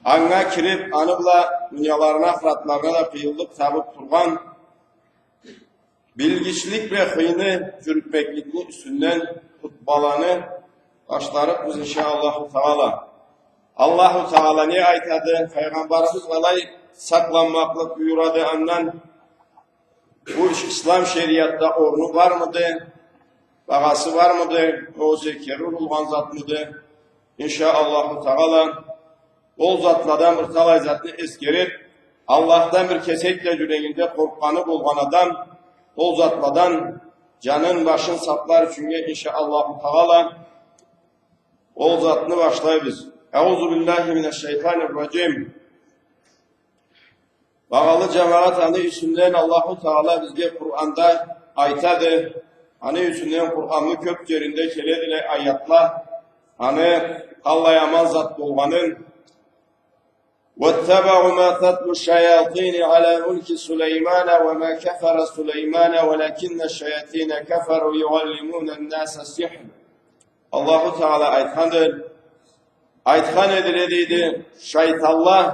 Аңа kirip, anıbla dünyalarına, ahratlarına da kıyıldık, tabıp turgan, bilgiçlik ve hıyını, cürütmeklikli üstünden tutbalanı başlarık biz inşallah Teala. Allahu Teala ne aytadı? Peygamberimiz alay saklanmaklık buyuradı andan. Bu İslam şeriatta ornu var mıdır? Bağası var mıdır? O zekeri olgan zat mıdır? İnşallah Teala o zatlardan bir talay zatını eskerip Allah'tan bir kesekle yüreğinde korkanı bulgan adam o zatlardan canın başın saplar için inşallah Teala o zatını başlayırız. Euzubillahimineşşeytanirracim. Bağlı cemaat anı üstünden Allahu Teala bizge Kur'an'da aytadı. Anı üstünden Kur'an'ın kök yerinde kelediyle ayatla anı kallayaman zat bulmanın وَاتَّبَعُوا مَا تَتْلُ الشَّيَاطِينِ عَلَى مُلْكِ سُلَيْمَانَ وَمَا كَفَرَ سُلَيْمَانَ وَلَكِنَّ الشَّيَاطِينَ كَفَرُوا يُعَلِّمُونَ النَّاسَ السِّحْرَ. Allahu Teala aytkan edildi. Şeytanlar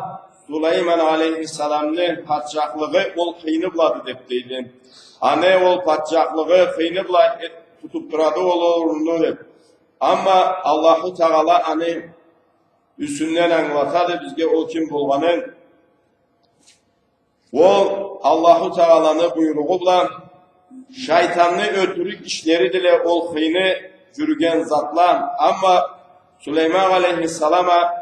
Süleyman aleyhisselam'ın padşahlığı ol kıynıbladı dep deydi. Ane ol padşahlığı kıynıbla tutup duradı olurunu dep. Ama Allahu Teala ane üstünden anlatadı bizge o kim bulganın. O Allahu Teala'nın buyruğu bilen şeytanlı ötürük işleri dile ol kıyını yürügen zatlar. Ama Süleyman aleyhisselama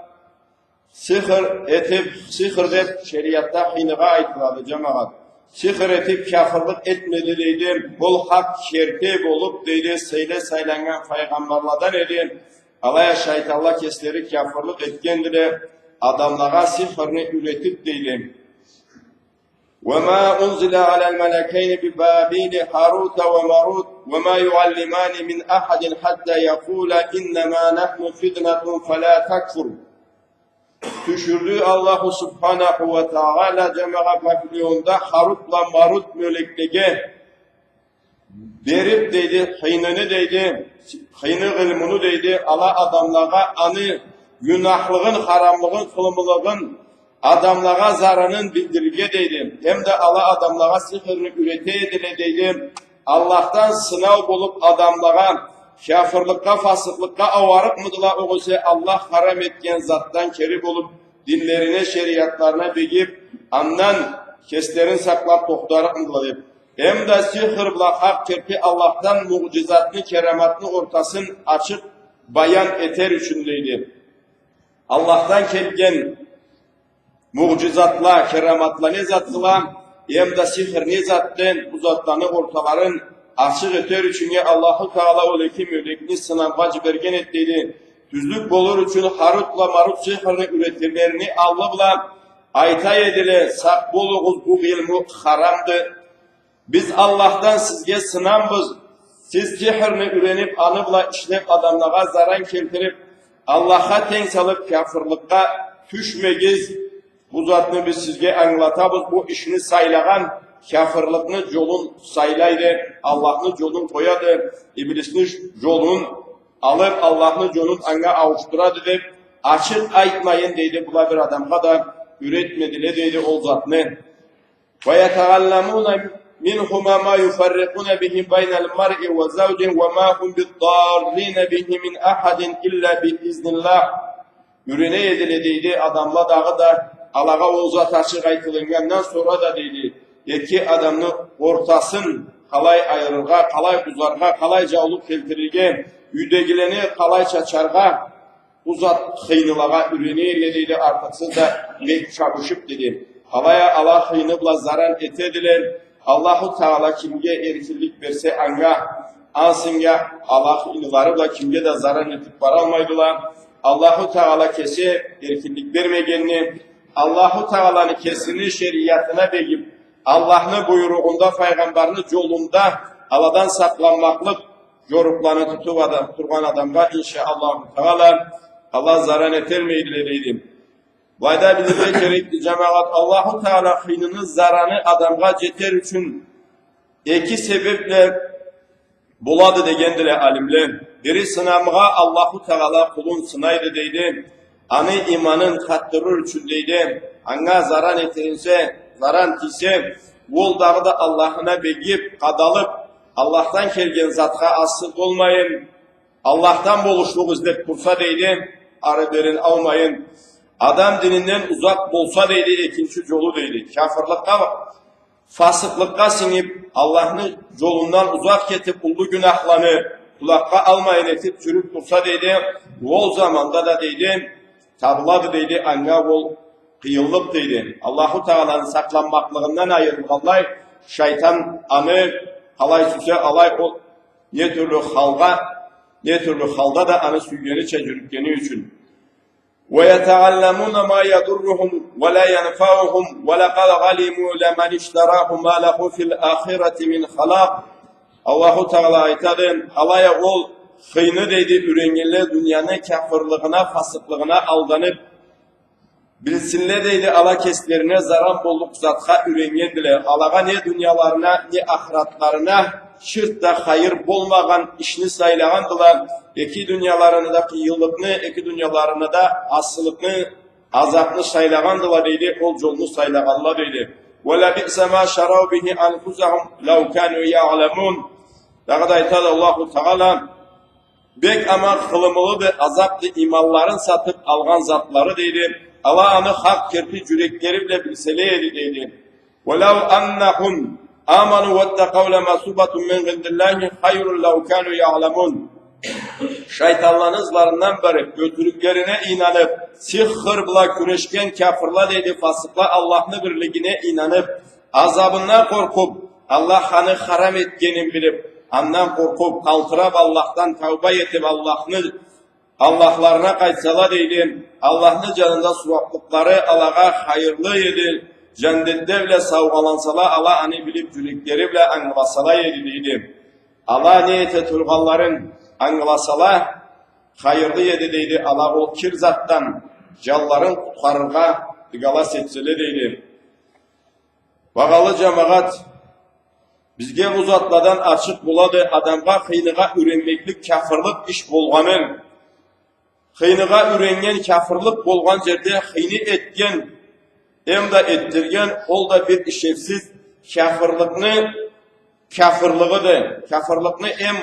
sihir dep şeriatta kıyınıga aytıladı cemaat. Sihir etip kafirlik etmedi deydi. Bol hak şerti olup deydi. Seyle saylangan peygamberlerden edin. Alaya şeytanla kesleri kafirlik etkendiler. Adamlara sihirini üretip deydi. وَمَا أُنْزِلَ عَلَى الْمَلَكَيْنِ بِبَابِيلِ هَارُوتَ وَمَارُوتَ وَمَا يُعَلِّمَانِ مِنْ أَحَدٍ حَتَّى يَقُولَ إِنَّمَا نَحْنُ فِتْنَةٌ فَلَا تَكْفُرُ. Düşürdüğü Allahu Subhanahu ve Teala cemaat pavilyonda Harut'la Marut meleklige verip deydi, hıynını deydi, hıyını ilmunu deydi, ala adamlara anı, günahlığın, haramlığın, kılımlığın, adamlara zararının bildirge deydi. Hem de ala adamlara sihirini ürete edile deydi. Allah'tan sınav bulup adamlara kafirlikka, fasıklıkka avarık mıdıla oğuse Allah haram etken zattan kerip olup dinlerine, şeriatlarına begip andan keslerin saklap tohtarık mıdıla deyip. Hem de sihir bila hak kerpi Allah'tan mucizatını, keramatını ortasın açık bayan eter üçündeydi. Allah'tan kelgen mucizatla, keramatla ne zatla hem de sihir ne zatten bu zatlarını ortaların açık eter üçünge Allahu Teala oleki mülekini sınavga cibergen ettiydi. Tüzlük bolur üçün Harut'la Marut sihirini üretirlerini Allah'la ayta edile sak boluğuz bu ilmu haramdı. Biz Allah'tan sizge sınanbız. Siz sihirini ürenip anıbla işlep adamlara zarar keltirip Allah'a tenk salıp kafirlikka düşmegiz. Bu zatını biz sizge anlatabız. Bu işini saylagan kafirlikni yolun saylaydı. Allah'ını yolun koyadı. İblisini yolun alıp Allah'ını yolun anga avuşturadı deyip açık aytmayın deydi. Bula bir adamga da üretmedile deydi o zatını. Ve yeteallamuna minhuma ma yufarriquna bihi baynal mar'i ve zawcin ve ma hum bidarrin bihi min ahadin illa bi iznillah. Ürene edildi adamla dağı da alağa o zat açık aytılıngandan sonra da deydi. Erki adamını ortasın kalay ayırırga, kalay buzarga, kalayca olup keltirirge, üydegileni kalay çaçarga, uzat hıynılağa ürene edildi artıksız da çabuşup dedi. Halaya Allah hıynıbla zarar etediler. Allahu Teala kimge erkillik verse anga, ansınga Allah hıynılarıyla kimge de zarar etip varalmaydılar. Allahu Teala kese erkillik vermegenini, Allahu Teala'nın kesini şeriatına begip, Allah'ın buyruğunda, peygamberinin yolunda Allah'tan saklanmaklık yoruklarını tutup durgan adamga inşallah Teala Allah zarar etermeydileriydi. Vayda bildirme gerekli cemaat Allahu Teala hıynını zararını adamga ceter üçün iki sebeple buladı degендire alimler. Biri sınamıga Allahu Teala kulun sınaydı deydi. anı imanın kattırır üçün deydi. Anga zaran etinse, zaran tise, ol dağı da Allah'ına begip, qadalıp, Allah'tan kelgen zatqa asıl olmayın. Allah'tan boluşluq izlep kursa deydi, arı verin almayın. Adam dininden uzak bolsa deydi, ikinci yolu deydi. Kafirlikka, fasıklıkka sinip, Allah'ın yolundan uzak ketip, ullu günahlanı kulakka almayın etip çürüp dursa deydi. O zamanda da deydi, tabladı deydi, anga ol kıyıllık deydi. Allahu Teala'nın saklanmaklığından ayırıp vallahi şeytan anı halay süse alay ol ne türlü halda da anı süyyeni çecürükkeni üçün. وَيَتَعَلَّمُونَ مَا يَضُرُّهُمْ وَلَا يَنْفَعُهُمْ وَلَقَدْ عَلِمُوا لَمَنِ اشْتَرَاهُ مَا لَهُ فِي الْآخِرَةِ مِنْ خَلَاقٍ Allahu Teala aytadı, alaya ol hıyını deydi, ürengenler dünyanın kafirliğine, fasıklığına aldanıp, bilsinler deydi, ala keslerine zaran bolluk zatha ürengendiler. Alağa ne dünyalarına, ne ahiratlarına, şırt da hayır bolmagan işini saylagandılar. Eki dünyalarını da kıyıllıkını, eki dünyalarını da asılıkını, azapını saylagandılar deydi, ol yolunu saylaganlar deydi. وَلَبِئْسَ مَا شَرَوْا بِهِ أَنْفُسَهُمْ لَوْ كَانُوا يَعْلَمُونَ Daha da aytadı Allahu Teala, bek ama kılımılıdır, azaplı imanların satıp algan zatları deydi. Allah anı hak kirpi yürekleri bile bilseleydi deydi. وَلَوْ أَنَّهُمْ آمَنُوا وَاتَّقَوْا لَمَسُوبَةٌ مِنْ غِنْدِ اللّٰهِ خَيْرٌ لَوْ كَانُوا يَعْلَمُونَ Şeytanların hızlarından beri götürüklerine inanıp, sihhırbla güreşken kafirla deydi, fasıkla Allah'ın birliğine inanıp, azabından korkup, Allah hanı haram etkenin bilip, andan korkup, kaltırap Allah'tan tavba etip, Allah'larına kaytsala deydi, Allah'ın canında suraklıkları Allah'a hayırlı yedi, cennette bile savgalansala, Allah hani bilip yürekleri bile anlasala yedi. Allah niyete turgalların anlasala, hayırlı yedi deydi. Allah o kirzattan calların kurtarırga galas etseli deydi. Vagalı cemaat, bizge bu zatlardan açık buladı, adamga kıyınıga ürenmeklik kafirlik iş bolganın, kıyınıga ürengen kafirlik bolgan yerde kıyını etken, hem de ettirgen, ol da bir işevsiz kafirliğidir. Kafirliğini hem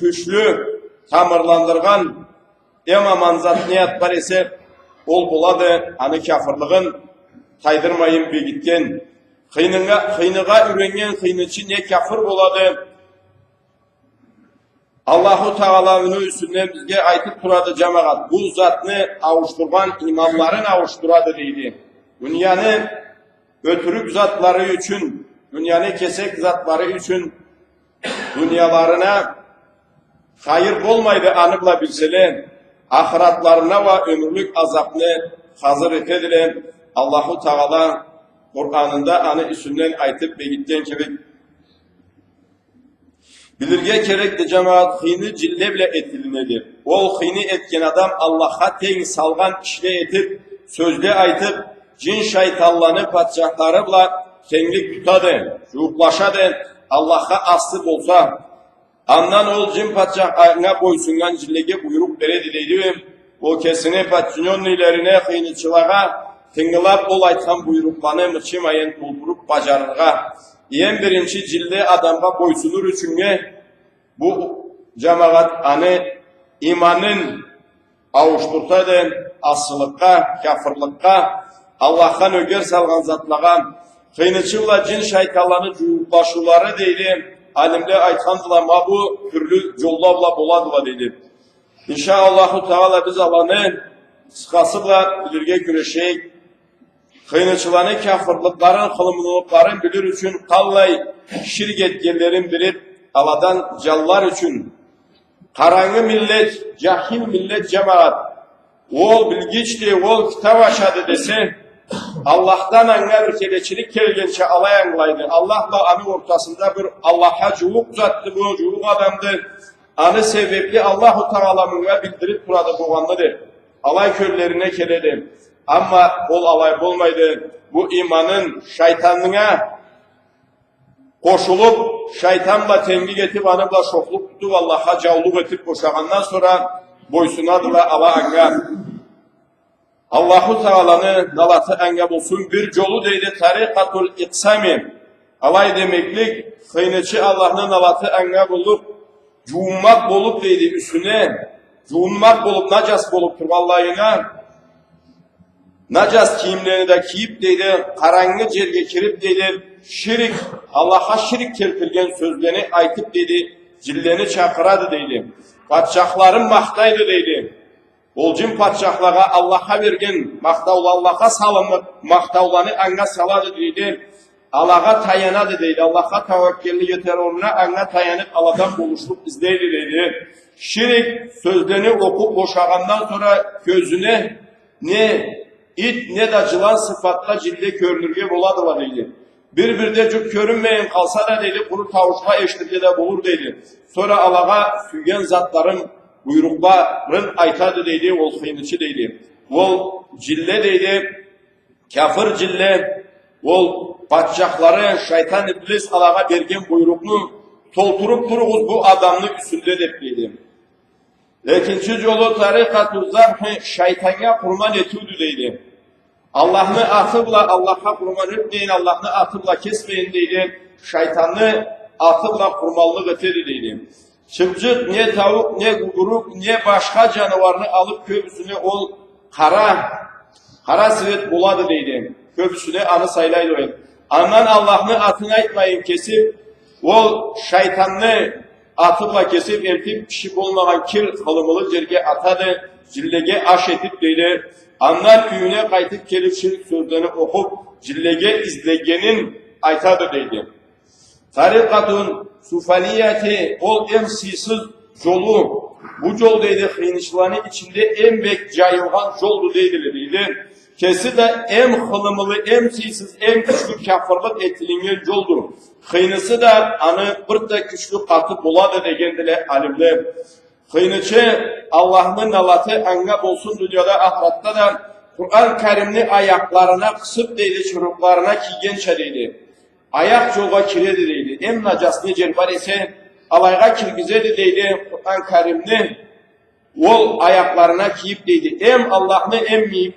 güçlü tamırlandırgan, hem amanzat niyat var ise, ol buladı, hani kafirliğin taydırmayın bir gitken, kıyınıga ürengen kıyınıcı ne kafir buladı. Allahu Teala'nın üstünden bizge aytıp turadı cemaat. Bu zatını avuşturgan imamların avuşturadı deydi. Dünyanın ötürük zatları üçün, dünyanın kesek zatları üçün, dünyalarına hayır olmaydı anıbla bilselen, ahiratlarına ve ömürlük azapını hazır etedilen Allahu Teala Kur'an'ında anı üstünden aytıp ve gitten gibi bilirge kerekli cemaat hıyını cille bile etilinedir. Ol hıyını etken adam Allah'a ten salgan işle etip, sözde aytıp, cin şeytanlarını padişahlarıyla tenlik tutadı, ruhlaşadı, Allah'a aslı olsa, andan ol cin padişahlarına boysungan cillege buyruk veredileydi. O kesini padişahın ilerine hıyınıçılara, tıngılap ol aytan buyruklarını mıçımayın doldurup bacarırga. En birinci cilde adamga boysunur üçünge bu cemaat anı imanın avuştursaydı asılıkka, kafirlikka, Allah'tan öger salgan zatlağa, kıyınıçılla cin şeytanlarının cüyuklaşuları deydi, alimde aytkandılar ma bu türlü yollarla boladılar deydi. İnşallahu Teala biz alanı sıkasıyla bilirge güreşeyik, kıyınıçılarını kafirliklerin, kılımlılıkların bilir üçün kallay şirk etkenlerin bilip aladan callar üçün karanğı millet, cahil millet cemaat ol bilgiçti, ol kitap aşadı dese Allah'tan angar kereçilik kelgençe alayanlaydı. Allah'la anı ortasında bir Allah'a cuğuk uzattı bu, cuğuk adamdı. Anı sebebi Allahu Teala'nın bildirip burada boğanlıdır. Alay köllerine keledi. Ama ol alay olmaydı. Bu imanın şeytanına koşulup, şeytanla tengik etip, anıbla şokluk tutup, Allah'a cavluk etip koşağından sonra boysunadılar Allah angar. Allahu Teala'nın nalatı engel olsun bir yolu deydi tarikatul iksami. Alay demeklik kıyneçi Allah'ın nalatı engel olup yuğunmak olup deydi üstüne. Yuğunmak olup nacas olup turvallayına. Nacas kiyimlerini de kiyip deydi karanlık yerge kirip deydi şirik Allah'a şirik keltirgen sözlerini aytıp deydi cilleni çakıradı deydi. Padşahların mahtaydı deydi. Olcun padşahlara Allah'a vergen mahtavlı Allah'a salınıp mahtavlanı anga saladı deydi. Allah'a tayanadı deydi. Allah'a tevekkelli yeter onuna anga tayanıp Allah'tan buluşup izleydi deydi. Şirik sözlerini okup boşağından sonra gözüne ne it ne de cılan sıfatla cilde görünürge boladılar deydi. Bir cük görünmeyen kalsa da deydi kuru tavuşma eşlikle de bulur deydi. Sonra Allah'a süyen zatların buyrukların aytadı deydi, ol kıyınıçı deydi. Ol cille deydi, kafir cille, ol padşahları şeytan iblis Allah'a bergen buyruklu tolturup duruguz bu adamlı üstünde deydi. İkinci yolu tarikatü zarhı şeytana kurban etüdü deydi. Allah'ını atıbla Allah'a kurban etmeyin, Allah'ını atıbla kesmeyin deydi. Şeytanı atıbla kurbanlık etedi deydi. Çıpcık ne tavuk ne guguruk ne başka canavarını alıp köpüsüne ol kara sivet buladı deydi. Köpüsüne anı saylaydı o. Andan Allah'ını atına etmeyin kesip ol şeytanını atıbla kesip eltip pişip olmayan kir kılımılı cerge atadı. Cillege aş etip deydi. Andan üyüne kaytıp kelip şirik sözlerini okup cillege izlegenin aytadı deydi. Tarikatun sufaniyeti ol emsisiz yolu. Bu yol deydi hıyınışlarının içinde en bek cayılgan yoldu deydi. Kesi de em hılımılı, emsisiz, em güçlü kafirlik etilingen yoldur. Hıyınısı da anı bir de güçlü katı buladı degendile alimler. Hıyınıçı Allah'ın nalatı anga olsun dünyada ahiratta da Kur'an-ı Kerim'ni ayaklarına kısıp deydi, çırıklarına kiygençe deydi. Ayak yolga kiredi deydi. Em nacasını cerbar ise alayga kirgizedi deydi. Kur'an-ı Kerim'ni ol ayaklarına kiyip deydi. Em Allah'ını emmeyip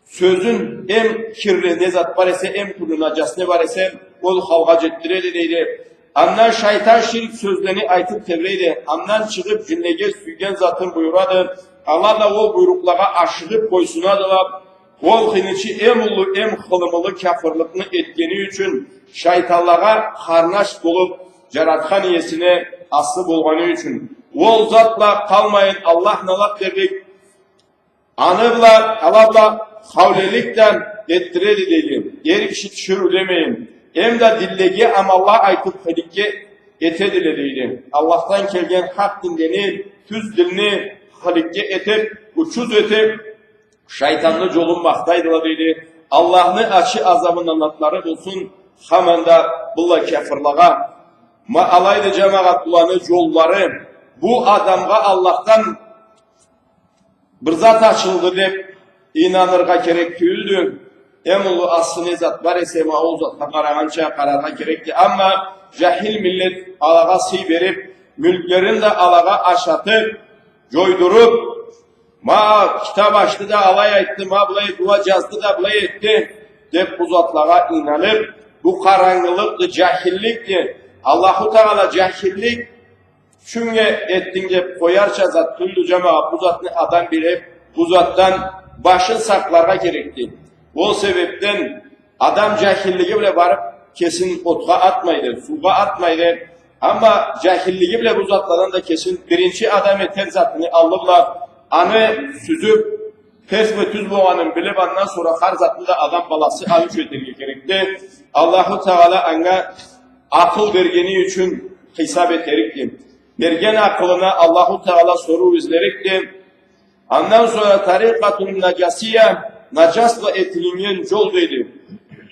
sözün em kirli nezat var ise em türlü nacasını var ise ol halga cettiredi deydi. Andan şeytan şirik sözlerini aytıp tevreydi. Andan çıkıp cünnege süygen zatın buyuradı. Allah da o buyruklara aşırıp boysunadılar. Ol hiniçi em ulu em hılımılı kafirlikini etkeni için şeytanlara harnaş bulup ceratkan iyesine aslı bulganı için. Ol zatla kalmayın Allah nalat dedik. Anırla alabla havlelikten ettiredi dedim. Geri kişi düşür demeyin. Hem de dillegi amalla aytıp halikke etedile deydi. Allah'tan kelgen hak dinleni, tüz dilini halikke etip, uçuz etip, şeytanlı yolunmaktaydılar deydi. Allah'ını açı azabın anlatları bulsun, hemen de bulla kafirlağa. Ma alaydı cemaat bulanı yolları, bu adamga Allah'tan bir zat açıldı deyip, inanırga gerek tüyüldü. Emulu aslını zat var ise o zatla karagança kararga gerekti. Ama cahil millet alaga siy verip, mülklerini de alaga aşatıp, coydurup, ma kitap açtı da alay etti, ma bulayı dua yazdı da bulay etti, deyip bu zatlara inanıp, bu karanlıktı, cahillikti. Allahu Teala cahillik, çünkü ettince koyarça zat, tüllü cemaat, bu zatını adam bilip, bu zattan başın saklarga gerekti. O sebepten adam cahilliği bile varıp kesin otuğa atmaydı, suğa atmaydı. Ama cahilliği bile bu zatlardan da kesin birinci adam eten zatını alırlar. Anı süzüp pes ve tüz boğanın bilip ondan sonra her zatlı da adam balası alış ödülü gerekti. Allahu Teala ana akıl vergeni için hesap ederekti. Vergen akılına Allahu Teala soru izlerekti. Ondan sonra tarikatun nacasiye nacasla etilingen yol dedi.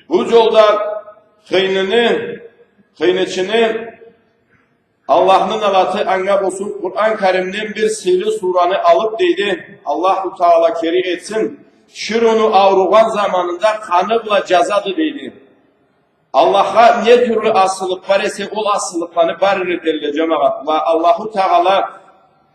Bu yolda kıyneçini Allah'ın alatı angab olsun Kur'an-ı Kerim'den bir sihirli suranı alıp dedi. Allahu Teala keri etsin. Şirunu avrugan zamanında kanıbla cazadı dedi. Allah'a ne türlü asılık var ise o asılıklarını barir ederle cemaatla. Allahu Teala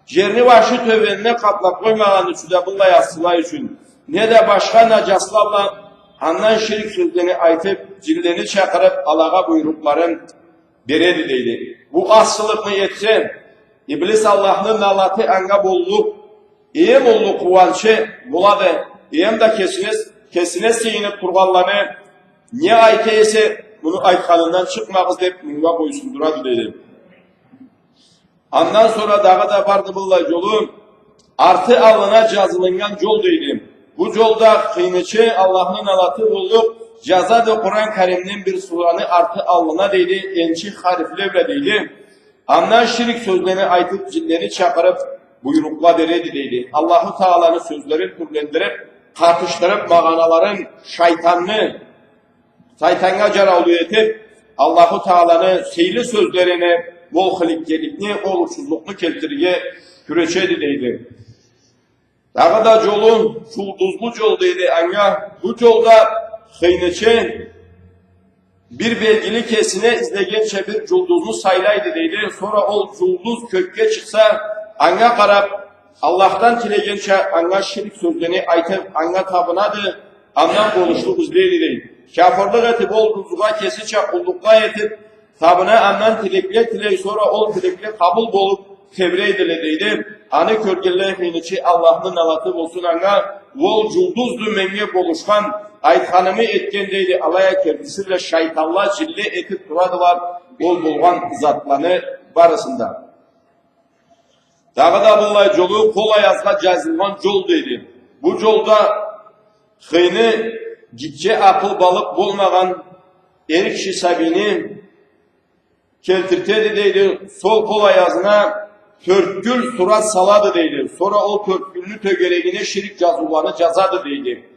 yerini başı tövenine kaplak koymadan üçüde bulla yasıla için. ne de başka nacaslarla andan şirk sözlerini aytıp, cildini çakırıp Allah'a buyrukların beredi deydi. Bu asılıkını etse, İblis Allah'ın nalatı anga bolluk, iyi bolluk kuvançı buladı. İyem de kesine seyinip turgallanı, niye ayte ise bunu aytkanından çıkmağız deyip müva boysunduradı dedi. Ondan sonra dağı da vardı bulla yolu, artı alına cazılıngan yol deydi. Bu yolda kıyınıcı Allah'ın alatı bulduk, cazadı Kur'an-ı Kerim'nin bir suranı artı alına deydi, ençi hariflevle deydi. Ondan şirik sözlerini aytıp cinleri çakırıp buyrukla veredi deydi. Allahu Teala'nın sözleri türlendirip, tartıştırıp mağanaların şeytanga caralı etip, Allahu Teala'nın seyli sözlerini bol hilikgelikni, oluşsuzluklu keltirge küreçedi deydi. Dağı da yolun çulduzlu yol deydi. Anga bu yolda hıyneçe bir belgili kesine izlegençe bir culduzlu saylaydı deydi. Sonra o culduz kökke çıksa anga karab Allah'tan tilegençe anga şirk sözlerini aytıp anga tabınadı. Andan konuştuk izleydi deydi. Kafirlik etip ol culduzluğa kesi çakullukla etip tabına andan tilekle sonra ol tilekle kabul bolup tebre ediledeydi. Anı körgelle hıyneçi Allah'ın alatı olsun anga ol culduzlu menge boluşkan aytkanımı etkendeydi. Alaya kendisiyle şeytanla cille etip duradılar. Ol bulgan zatlanı barısında. Dağı da bulay yolu kolay yazga cazılgan yol deydi. Bu yolda hıyını gitçe akıl balık bulmagan erik şisabini keltirtedi deydi. Sol kolay yazına törtgül surat saladı deydi. Sonra o törtgüllü tögeregine şirik cazılanı cazadı deydi.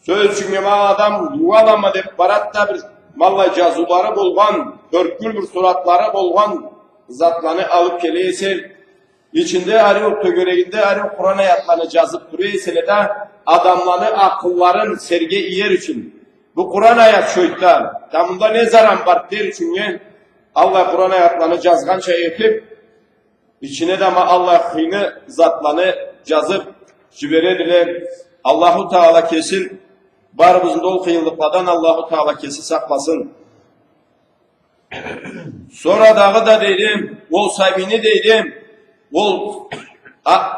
Söz çünkü adam duvalama deyip baratta bir malla cazıları bulgan, törtgül bir suratları bulgan zatlarını alıp keleyse, içinde arıyor tögereginde arıyor Kur'an ayatlarını cazıp duruyorsa de adamları akılların serge iyer için. Bu Kur'an ayat şöyle, tamında ne zaran var der çünkü Allah Kur'an ayatlarını cazgança etip, İçine de ama Allah hıyını zatlarını cazıp ciberediler. Allahu Teala kesin barımızın dolu kıyıldıklardan Allahu Teala kesin saklasın. Sonra dağı da dedim, ol sahibini dedim, ol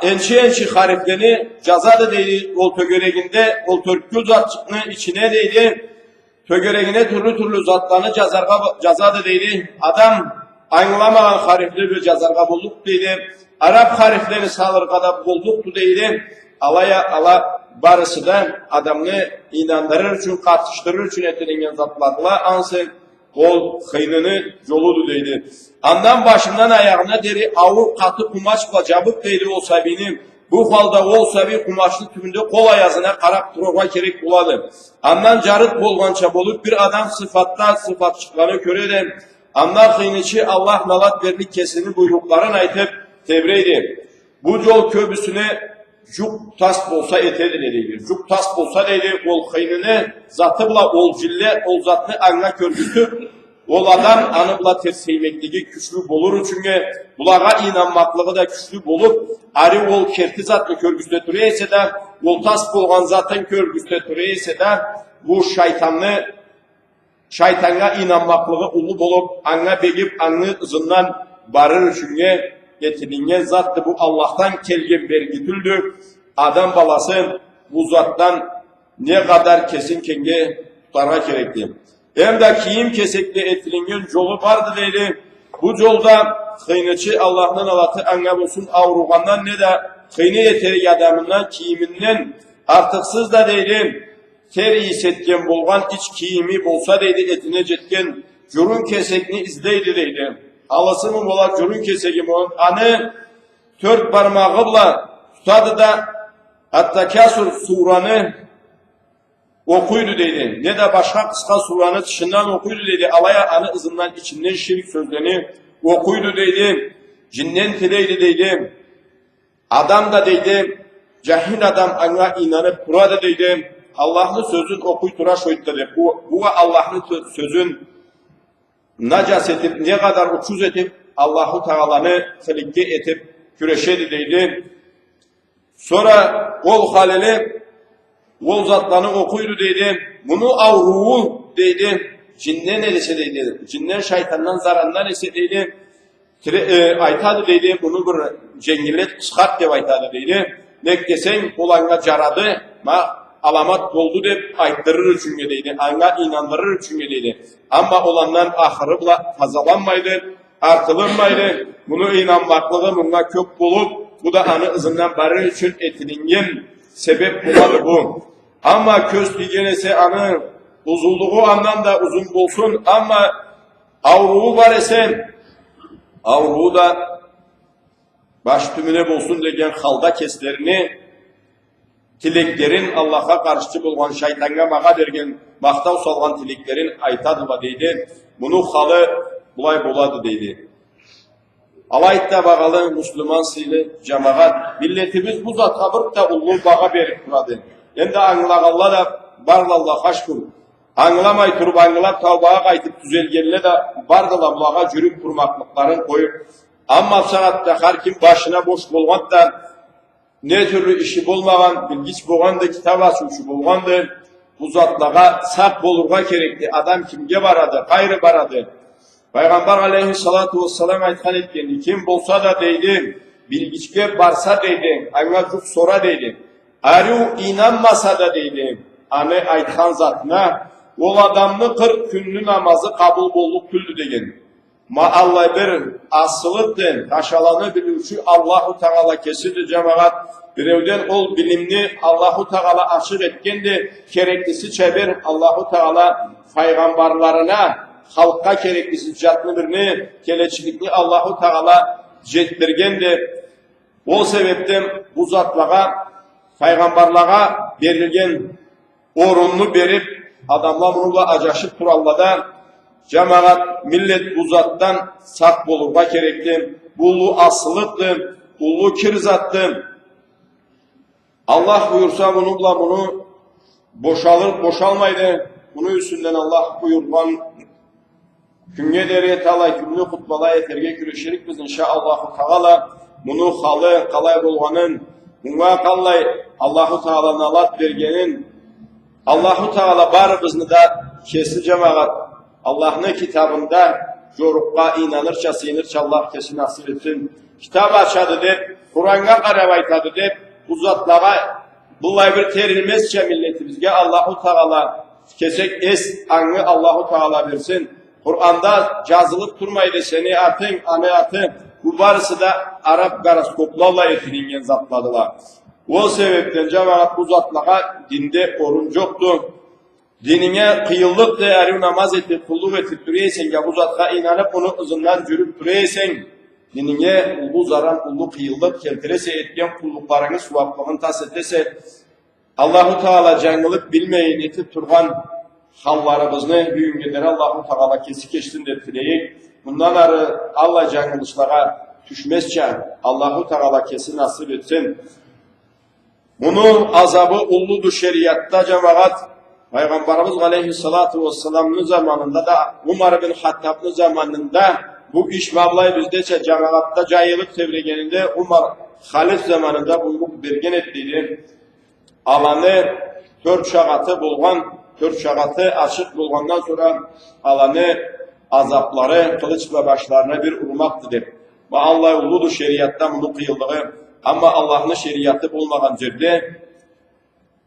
ençi hariflerini cazadı dedi, ol tögereginde, ol törkül zatçıkını içine dedi, tögeregine türlü zatlarını cazadı dedi. Adam anlamadan harifli bir cazarga bulduk deydi. Arap hariflerini salırgada bulduk deydi. Ala barısı da adamını inandırır için, tartıştırır için etilen zatlarla ansın kol hıynını yoludu deydi. Andan başından ayağına deri avur katı kumaşla cabık deydi o sabinin. Bu halda o sabi kumaşlı tümünde kol ayazına karap dururga gerek buladı. Andan carıt bolgança bolup bir adam sıfatçıklarını köreden anlar hıyniçi Allah nalat verdik kesini buyrukların aytıp tebreydi. Bu yol köbüsüne juk tas bolsa etedi dedi. Juk tas bolsa dedi ol hıynını zatı ol cille ol zatını anla körgüsü ol adam anıbla terseymekliği güçlü bolur çünkü bulağa inanmaklığı da güçlü bolup arı ol kerti zatlı körgüsü türeyse de ol tas bolgan zatın körgüsü türeyse de bu şeytanga inanmaklığı ulu bolup, anna begip, anna ızından barır üçünge getiringe zattı bu Allah'tan kelgen bergitüldü. Adam balası bu zattan ne kadar kesin kenge tutara gerekti. Hem de kiyim kesekli etilingen yolu vardı deydi. Bu yolda hıyneçi Allah'ın alatı anna olsun avruğandan ne de hıyne yeteri adamından kiyiminden artıksız da deydi. Ter hissetken bulgan iç kiyimi bolsa deydi etine jetken jurun kesekni izdeydi deydi. Alası mı bolar jurun kesegi mi anı tört parmağıyla tutadı da hatta kasur suranı okuydu deydi. Ne de başka kıska suranı dışından okuydu deydi. Alaya anı ızından içinden şirik sözlerini okuydu deydi. Cinnen tileydi deydi. Adam da deydi. Cahil adam ana inanıp burada deydi. Allah'ın sözün okuytura şöyle bu Allah'ın sözün nacas etip ne kadar uçuz etip Allahu Teala'nı hilikki etip küreşedi deydi. Sonra kol haleli O zatlarını okuydu deydi. Bunu avruğu deydi. Cinden elise deydi. Cinden şeytandan zararından ese deydi. Aytadı deydi. Bunu bir cengillet çıkart dev aytadı deydi. Nek desen olanga caradı. Ma alamat oldu deyip ayttırır çünkü deydi. Anga inandırır çünkü deydi. Ama olandan ahırı fazalanmaydı. Artılınmaydı. Bunu inanmaklığı bununla kök bulup bu da anı ızından barı için etilingen sebep buladı bu. Ama köz digenese anı uzunluğu anlamda uzun bulsun ama avruğu var ise avruğu da baş tümüne bulsun degen halda keslerini tileklerin Allah'a karşı bulgan şeytanga mağa dergen maktav salgan tileklerin aytadıla deydi. Bunu halı bulay buladı deydi. Alaytta bağalı Müslüman sili cemaat milletimiz bu zat kabır da ullu bağa berip duradı. Endi anglağalla da barlallah haşkur. Anglamay turup anglap tavbağa kaytıp düzelgenle de bardıla bulağa cürüp kurmaklıkların koyup amma sanatta her kim başına boş bulgan da ne türlü işi bulmagan, bilgiç bulgan da kitap açışı bulgan da bu zatlağa sak bolurga gerekli adam kimge baradı, gayrı baradı. Peygamber aleyhissalatu vesselam aytkan etken, kim bolsa da deydi, bilgiçke barsa deydi, anlatıp sora deydi. Arı inanmasa da deydi, anı aytkan zatına, ol adamını 40 günlü namazı kabul bolluk küldü degen. Ma Allah bir asılıdır, taşalanı bilirçi Allahu Teala kesidir cemaat. Birevden ol bilimni Allahu Teala açık etkendi, gereklisi çevir Allahu Teala peygamberlarına, halka gereklisi catlı birini, keleçilikli Allahu Teala jettirgendi. O sebepten bu zatlağa, peygamberlağa verilgen orunlu berip, adamlar bununla acaşıp turallada, cemaat millet bu zattan sak bulurga gerekli, bullu asılıktı, bullu kirzattı. Allah buyursa bununla bunu boşalır, boşalmaydı. Bunun üstünden Allah buyurgan künge deriye talay, künge kutbalay eterge küreşerik biz inşaallahu Teala bunu halı, kalay bulganın, bunga kallay Allahu Teala'nın alat vergenin, Allahu Teala barımızını da kesi cemaat, Allah'ın kitabında jorukka inanırça, sinirça Allah kesin nasip etsin. Kitap açadı deyip, Kur'an'a karavaytadı deyip, bu zatlara bullay bir terilmezçe milletimizge Allahu Teala kesek anı Allahu Teala versin. Kur'an'da yazılıp durmaydı seni atın, anı atın. Bu barısı da Arap garaskoplarla yetiningen zatladılar. O sebepten cemaat bu zatlara dinde orun yoktu. Dinine kıyıllık değeri namaz etip, kulluk etip duruyesen ya bu zatka inanıp onu ızından cürüp duruyesen dinine ulu zaran, ulu kıyıllık keltirese etken kulluklarını suvaplığın tas etese Allahu Teala cangılık bilmeyin etip turgan hallarımızını büyüngeleri Allahu Teala kesik geçtin de dileyik. Bundan arı Allah cangılışlara düşmezçe Allahu Teala kesin nasip etsin. Bunun azabı uludur şeriatta cemaat. Peygamberimiz Aleyhissalatu vesselam'ın zamanında da Umar bin Hattab'ın zamanında bu iş vallahi bizde cemaatta cahillik devregeninde Umar Halif zamanında buyrup bergen ettiydi. Alanı 4 şagatı bulgan, 4 şagatı açık bulgandan sonra alanı azapları kılıçla başlarına bir urmaktı der. Ve Allah uludur şeriatta bunu kıyıldığı ama Allah'ın şeriatı bulmadan yerde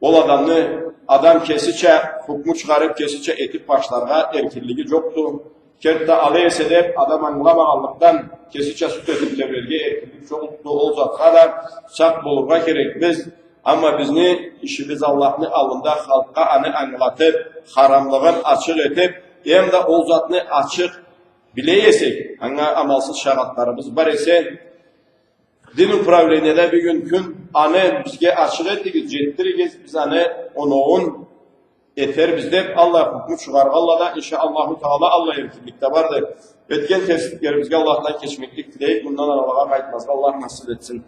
ol adamını adam kesiçe, hukmu çıkarıp kesiçe etip başlarına erkirliği yoktu. Kerte aleyhse de adam anlamağanlıktan kesiçe süt etip devrilge erkirlik çoktu. O zatla da sak bulurga gerekmez. Ama bizni işimiz Allah'ın alında halka anı anlatıp, haramlığın açık etip, hem de o zatını açık bileyesek, amalsız şaratlarımız var ise, din upravlenede bir gün anı bizge açık ettik, cettirigiz, biz anı onun eter bizde Allah hukmu çıkar. Allah da inşaallahu Teala Allah erkinlikte vardır. Etken tefsirlerimizge Allah'tan geçmeklik dileyip bundan aralığa kayıtmaz. Allah nasip etsin.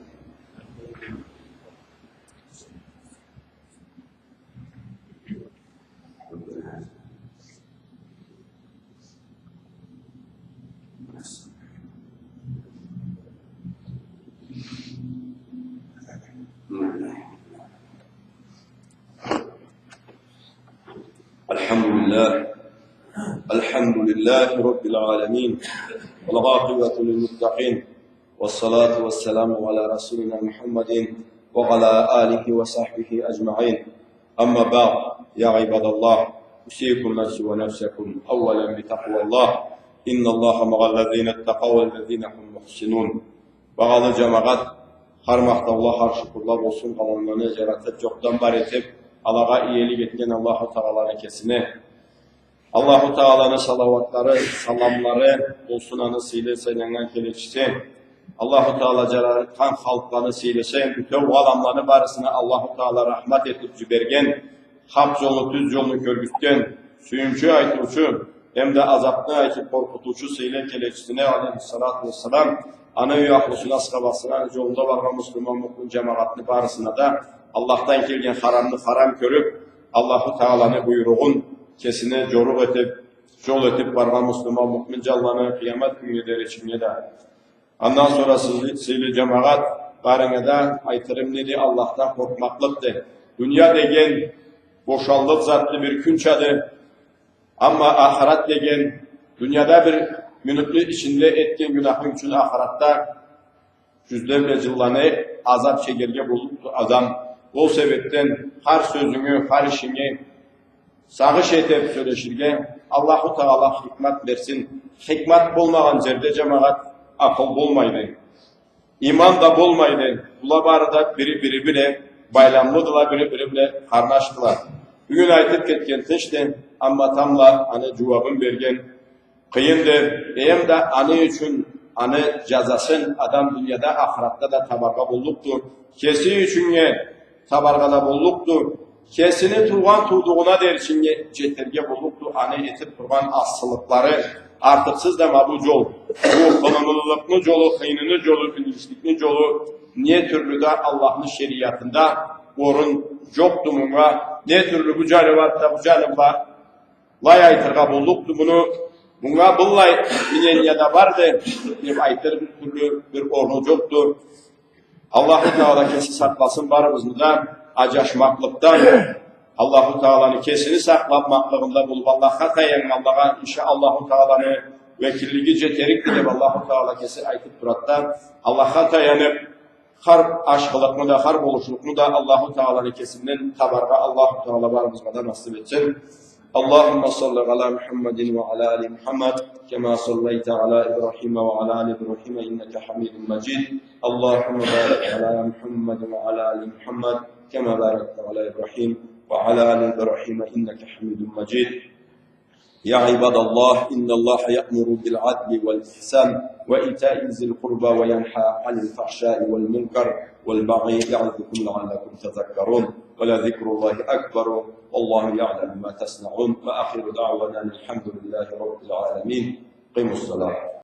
Elhamdülillahi Rabbil alemin. Vel âkıbetu lil muttaqin. Vessalatu vesselamu ala Resulina Muhammedin ve ala alihi ve sahbihi ecma'in. Amma ba'd. Ya ibadallah. Usikum nefsi ve nefsekum. Evvelen bi takvallah. İnnallâhe ma'allezîne ettekav vellezîne hum muhsinun. Bağlı cemaat, har maqtavlar, har şükürler olsun, kalanlarını yaratып, çoktan var etip, Allah'a iyilik etken Allah-u Teala'nın kesine. Allah-u Teala'nın salavatları, salamları olsun anı siylesen kelekçisi. Allah-u Teala jaratan halklarını siylesen, bütün alamlarını barısına Allah-u Teala rahmet etip cübergen, hak yolunu, düz yolunu körgüsten, suyuncu aytuvçu, hem de azaplı aytip korkutucu siyle kelekçisine aleyhissalatu vesselam, ana üyahlusuna, sıkabasına, yolunda varma Müslüman mutlun cemaatini barısına da Allah'tan gelgen haramını haram körüp, Allah-u Teala'nın buyruğun kesine coruk etip, yol etip varma Müslüman mutlun Allah'ını kıyamet günüleri içinde de. Ondan sonra sizli cemaat barine de aytırım nedi Allah'tan korkmaklıktı. Dünya degen boşallık zatlı bir künçadı. Ama ahiret degen dünyada bir minutlu içinde etken günahın için ahirette yüzlerce yıllarını azap çekerge bulundu adam. O sebepten her sözünü, her işini sağış etip söyleşirge Allah-u Teala hikmet versin. Hikmet bulmayan yerde cemaat akıl bulmaydı. İman da bulmaydı. Bula barıda biri bile baylamlıdılar, biri bile karnaştılar. Bugün aytıp ketken teşten ama tamla hani cevabın bergen kıyındır. Hem de anı için anı cazasın adam dünyada ahiratta da tabarga bulduktur. Kesi için tabargada bulduktur. Kesini turgan turduğuna dersin ceterge bulduktur. Anı etip turgan asılıkları artıksız da mabuc ol. Bu kanunluluklu yolu, kıynını yolu, bilgislikli yolu niye türlü de Allah'ın şeriatında orun yoktu buna. Ne türlü bu canivarda bu canivar lay aytırga bulduktu bunu. Buna bullay minen ya da vardı. Hep aytır bir türlü bir ornu yoktu. Allah-u Teala kesi saklasın barımızı da acaşmaklıktan. Allah-u Teala'nın kesini saklanmaklığında bulup Allah'a tayan Allah'a inşallah-u Teala'nın vekilliği ceterik bilip Allah-u Teala kesi aytıp durattan Allah'a tayanıp harp aşkılıkını da harp oluşlukunu da Allah-u Teala'nın kesinden tabarga Allah-u Teala barımızdan nasip etsin. Allahümme salli ala Muhammedin ve ala ali Muhammed kema sallayte ala İbrahim ve ala ali İbrahim inneke hamidun mecid. Allahümme barik ala Muhammedin ve ala ali Muhammed kema barakte ala İbrahim ve ala ali İbrahim inneke hamidun mecid. Ya ibadallah, innallaha ya'muru bil adli vel ihsan ve ita'i zil kurba ve yanha anil fahşai vel munkar vel baghi ya'idhukum la'allakum tezekkerun. Ve la zikrullahi ekber. Allahu ya'lemu ma tasna'un. Ve ahiru da'vana elhamdülillahi rabbil alamin. Qimus salat.